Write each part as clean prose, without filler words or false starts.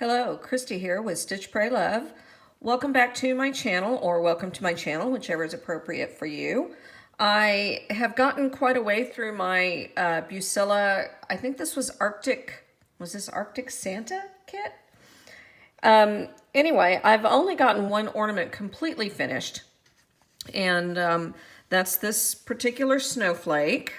Hello, Christy here with Stitch Pray Love. Welcome back to my channel, or welcome to my channel, whichever is appropriate for you. I have gotten quite a way through my Bucilla, I think this was Arctic Santa kit? Anyway, I've only gotten one ornament completely finished, and that's this particular snowflake.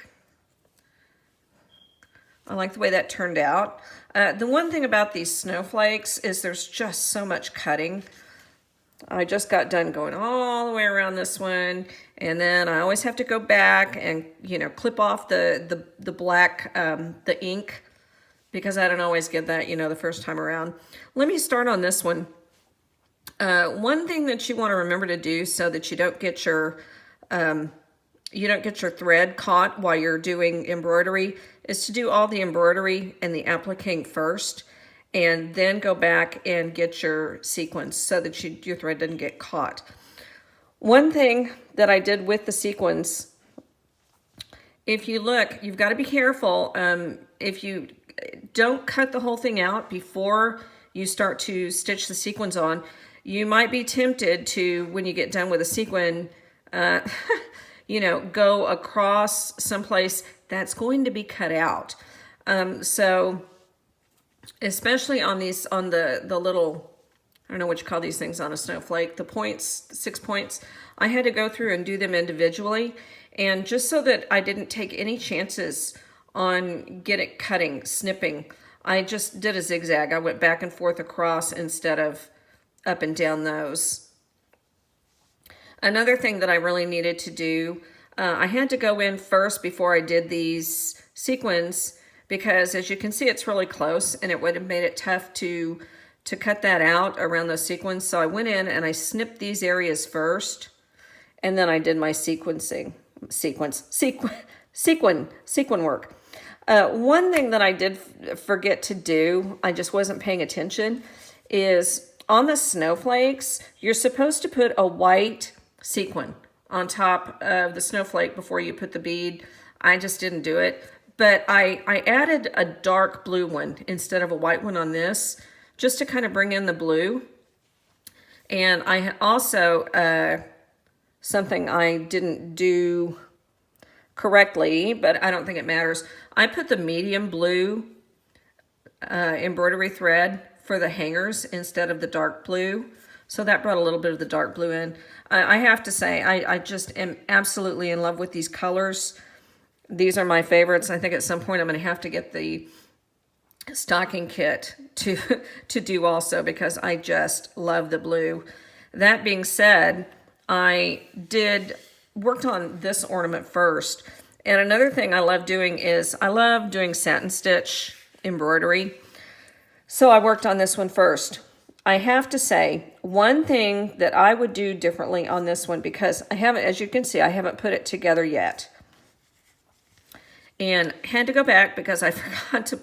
I like the way that turned out. The one thing about these snowflakes is there's just so much cutting. I just got done going all the way around this one, and then I always have to go back and, clip off the black, the ink, because I don't always get that, the first time around. Let me start on this one. One thing that you want to remember to do so that you don't get your thread caught while you're doing embroidery is to do all the embroidery and the appliquing first, and then go back and get your sequins so that your thread doesn't get caught. One thing that I did with the sequins, if you look, you've got to be careful. If you don't cut the whole thing out before you start to stitch the sequins on, you might be tempted to, when you get done with a sequin, go across someplace that's going to be cut out. So especially on the little, I don't know what you call these things on a snowflake, the points, 6 points, I had to go through and do them individually. And just so that I didn't take any chances on snipping, I just did a zigzag. I went back and forth across instead of up and down those. Another thing that I really needed to do, I had to go in first before I did these sequins, because as you can see, it's really close and it would have made it tough to cut that out around those sequins. So I went in and I snipped these areas first, and then I did my sequin work. One thing that I did forget to do, I just wasn't paying attention, is on the snowflakes, you're supposed to put a white sequin on top of the snowflake before you put the bead. I just didn't do it, but I added a dark blue one instead of a white one on this, just to kind of bring in the blue. And I also, something I didn't do correctly, but I don't think it matters, I put the medium blue embroidery thread for the hangers instead of the dark blue. So that brought a little bit of the dark blue in. I have to say, I just am absolutely in love with these colors. These are my favorites. I think at some point I'm going to have to get the stocking kit to do also, because I just love the blue. That being said, I worked on this ornament first. And another thing I love doing is I love doing satin stitch embroidery. So I worked on this one first. I have to say, one thing that I would do differently on this one, because I haven't, as you can see, I haven't put it together yet. And had to go back because I forgot to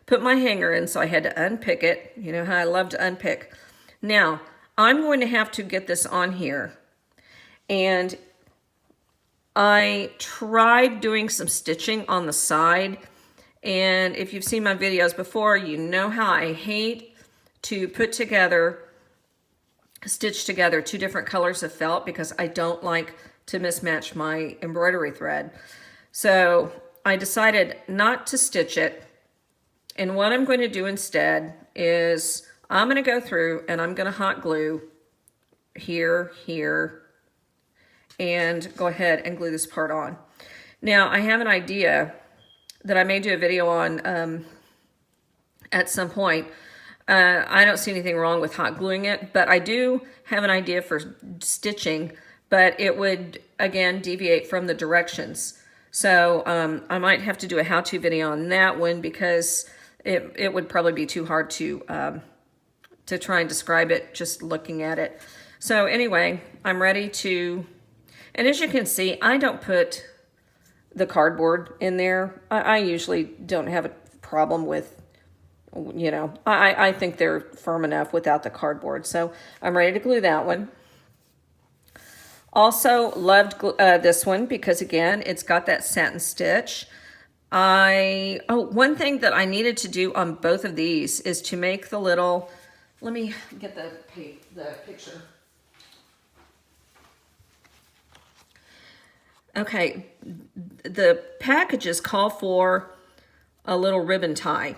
put my hanger in, so I had to unpick it. You know how I love to unpick. Now, I'm going to have to get this on here. And I tried doing some stitching on the side. And if you've seen my videos before, you know how I hate to stitch together two different colors of felt, because I don't like to mismatch my embroidery thread. So I decided not to stitch it. And what I'm going to do instead is I'm going to go through and I'm going to hot glue here, and go ahead and glue this part on. Now, I have an idea that I may do a video on at some point. I don't see anything wrong with hot gluing it, but I do have an idea for stitching, but it would, again, deviate from the directions. So I might have to do a how-to video on that one, because it would probably be too hard to try and describe it just looking at it. So anyway, I'm ready to, and as you can see, I don't put the cardboard in there. I usually don't have a problem with, I think they're firm enough without the cardboard. So I'm ready to glue that one. Also loved this one because, again, it's got that satin stitch. one thing that I needed to do on both of these is to make the little, let me get the picture. Okay, the packages call for a little ribbon tie,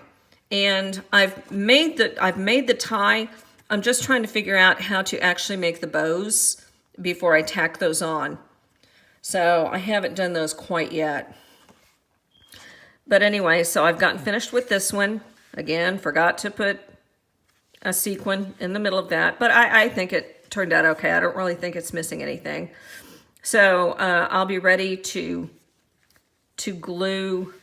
and I've made the tie. I'm just trying to figure out how to actually make the bows before I tack those on. So I haven't done those quite yet. But anyway, so I've gotten finished with this one. Again, forgot to put a sequin in the middle of that, but I think it turned out okay. I don't really think it's missing anything. So I'll be ready to glue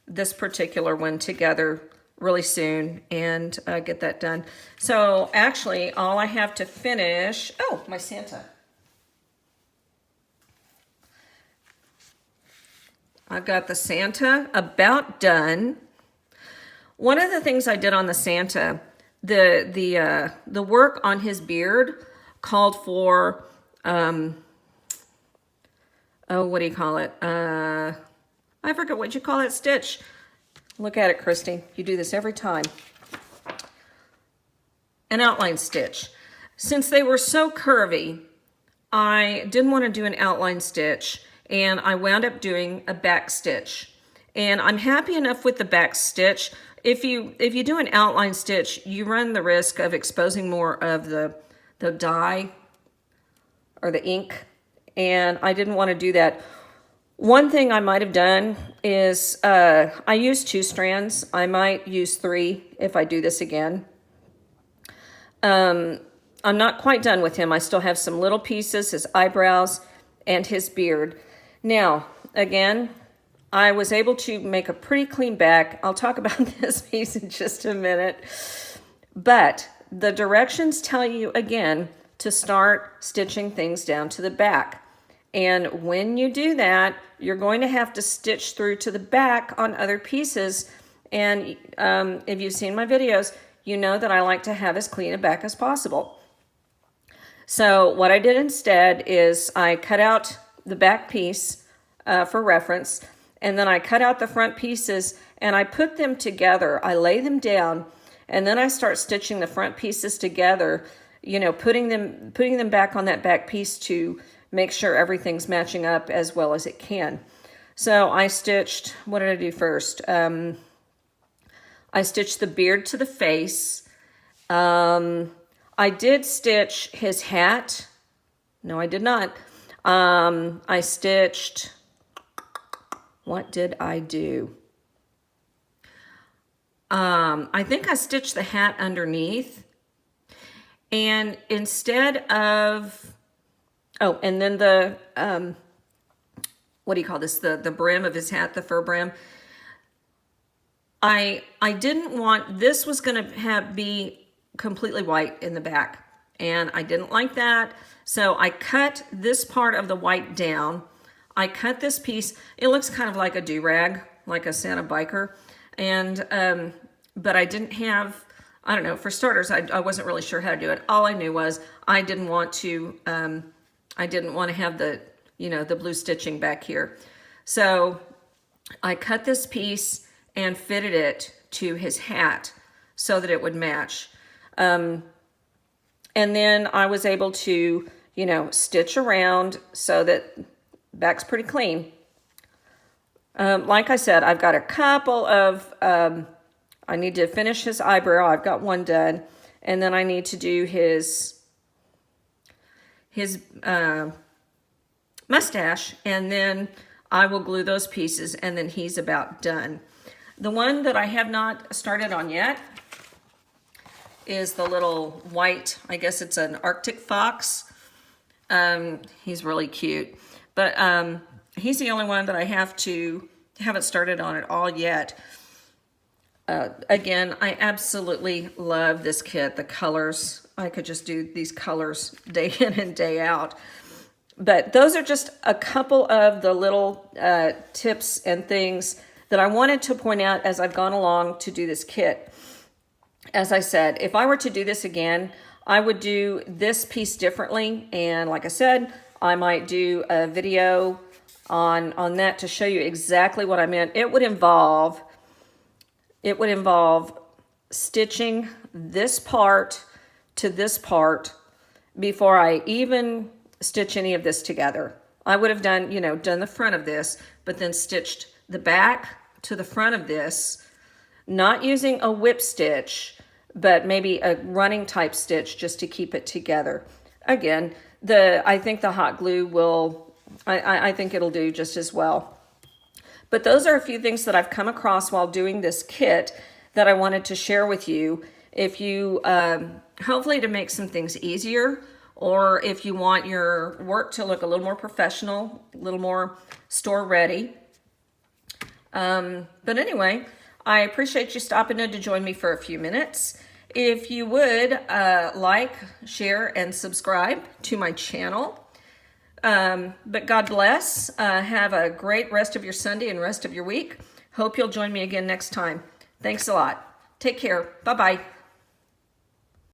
this particular one together really soon and get that done. So actually, all I have to finish, oh, my Santa. I've got the Santa about done. One of the things I did on the Santa, the work on his beard called for, oh, what do you call it? I forget what you call that stitch. Look at it, Christy. You do this every time. An outline stitch. Since they were so curvy, I didn't want to do an outline stitch, and I wound up doing a back stitch. And I'm happy enough with the back stitch. If you do an outline stitch, you run the risk of exposing more of the dye or the ink, and I didn't want to do that. One thing I might have done is I used 2 strands. I might use 3 if I do this again. I'm not quite done with him. I still have some little pieces, his eyebrows and his beard. Now, again, I was able to make a pretty clean back. I'll talk about this piece in just a minute. But the directions tell you, again, to start stitching things down to the back. And when you do that, you're going to have to stitch through to the back on other pieces. And if you've seen my videos, you know that I like to have as clean a back as possible. So what I did instead is I cut out the back piece for reference, and then I cut out the front pieces and I put them together. I lay them down, and then I start stitching the front pieces together, you know, putting them back on that back piece to make sure everything's matching up as well as it can. So I stitched, what did I do first? I stitched the beard to the face. I did stitch his hat. No, I did not. I stitched, what did I do? I think I stitched the hat underneath. And instead of, oh, and then the, what do you call this? The brim of his hat, the fur brim. I didn't want, this was going to be completely white in the back, and I didn't like that. So I cut this part of the white down. I cut this piece. It looks kind of like a do-rag, like a Santa biker. And, but I didn't have, I don't know, for starters, I wasn't really sure how to do it. All I knew was I didn't want to have the, you know, the blue stitching back here. So I cut this piece and fitted it to his hat so that it would match. And then I was able to, you know, stitch around so that back's pretty clean. Like I said, I've got a couple of, I need to finish his eyebrow. I've got one done. And then I need to do his mustache, and then I will glue those pieces, and then he's about done. The one that I have not started on yet is the little white, I guess it's an Arctic fox. He's really cute, but he's the only one that I haven't started on at all yet. Again, I absolutely love this kit. The colors, I could just do these colors day in and day out. But those are just a couple of the little tips and things that I wanted to point out as I've gone along to do this kit. As I said, if I were to do this again, I would do this piece differently. And like I said, I might do a video on that to show you exactly what I meant. It would involve stitching this part to this part before I even stitch any of this together. I would have done, done the front of this, but then stitched the back to the front of this, not using a whip stitch, but maybe a running type stitch just to keep it together. Again, I think the hot glue will, I think it'll do just as well. But those are a few things that I've come across while doing this kit that I wanted to share with you. If you, hopefully to make some things easier, or if you want your work to look a little more professional, a little more store ready. But anyway, I appreciate you stopping in to join me for a few minutes. If you would like, share, and subscribe to my channel. But God bless. Have a great rest of your Sunday and rest of your week. Hope you'll join me again next time. Thanks a lot. Take care. Bye-bye.